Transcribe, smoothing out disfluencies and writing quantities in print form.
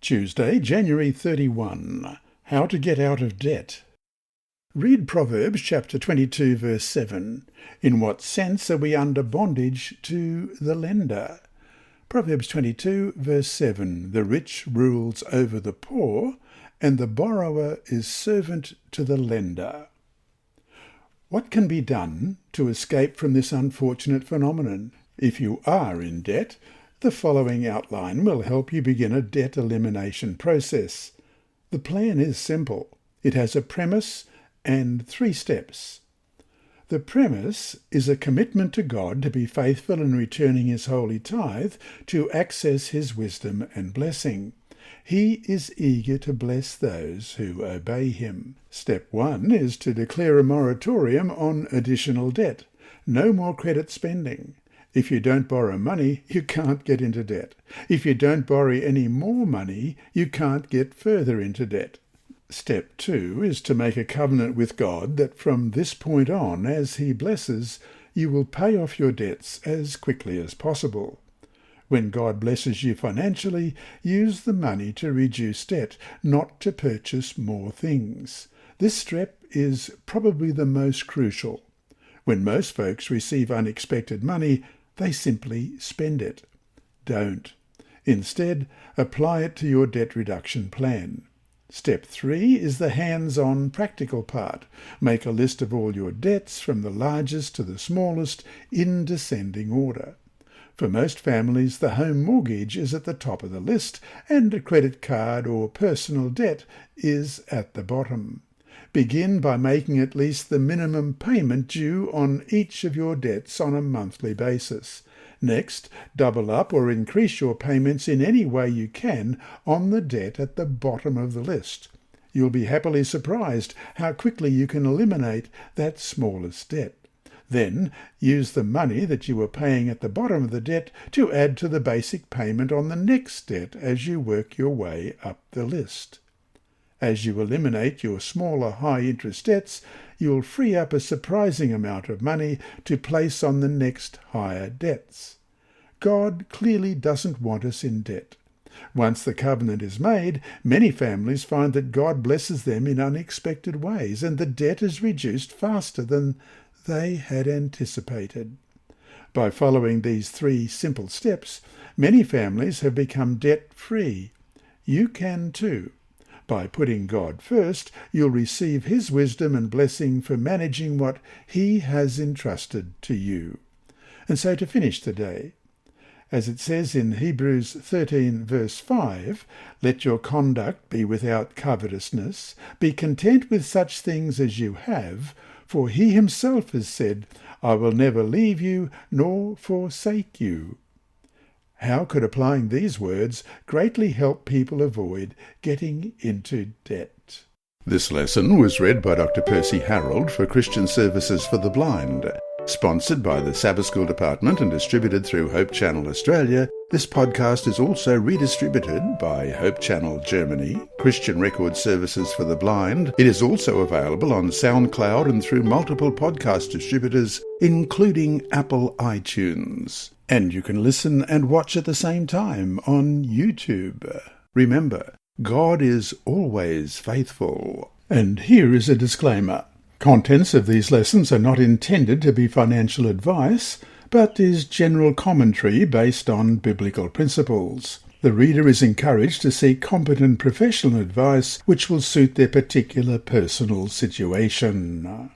Tuesday, January 31. How to get out of debt. Read Proverbs chapter 22, verse 7. In what sense are we under bondage to the lender? Proverbs 22, verse 7. The rich rules over the poor, and the borrower is servant to the lender. What can be done to escape from this unfortunate phenomenon? If you are in debt, the following outline will help you begin a debt elimination process. The plan is simple. It has a premise and 3 steps. The premise is a commitment to God to be faithful in returning his holy tithe to access his wisdom and blessing. He is eager to bless those who obey him. Step 1 is to declare a moratorium on additional debt. No more credit spending. If you don't borrow money, you can't get into debt. If you don't borrow any more money, you can't get further into debt. Step 2 is to make a covenant with God that from this point on, as he blesses, you will pay off your debts as quickly as possible. When God blesses you financially, use the money to reduce debt, not to purchase more things. This step is probably the most crucial. When most folks receive unexpected money, they simply spend it. Don't. Instead, apply it to your debt reduction plan. Step 3 is the hands-on practical part. Make a list of all your debts from the largest to the smallest in descending order. For most families, the home mortgage is at the top of the list and a credit card or personal debt is at the bottom. Begin by making at least the minimum payment due on each of your debts on a monthly basis. Next, double up or increase your payments in any way you can on the debt at the bottom of the list. You'll be happily surprised how quickly you can eliminate that smallest debt. Then, use the money that you were paying at the bottom of the debt to add to the basic payment on the next debt as you work your way up the list. As you eliminate your smaller high-interest debts, you'll free up a surprising amount of money to place on the next higher debts. God clearly doesn't want us in debt. Once the covenant is made, many families find that God blesses them in unexpected ways, and the debt is reduced faster than they had anticipated. By following these 3 simple steps, many families have become debt-free. You can too. By putting God first, you'll receive his wisdom and blessing for managing what he has entrusted to you. And so to finish the day, as it says in Hebrews 13 verse 5, let your conduct be without covetousness, be content with such things as you have, for he himself has said, I will never leave you nor forsake you. How could applying these words greatly help people avoid getting into debt? This lesson was read by Dr. Percy Harrold for Christian Services for the Blind. Sponsored by the Sabbath School Department and distributed through Hope Channel Australia, this podcast is also redistributed by Hope Channel Germany, Christian Record Services for the Blind. It is also available on SoundCloud and through multiple podcast distributors, including Apple iTunes. And you can listen and watch at the same time on YouTube. Remember, God is always faithful. And here is a disclaimer. Contents of these lessons are not intended to be financial advice, but is general commentary based on biblical principles. The reader is encouraged to seek competent professional advice which will suit their particular personal situation.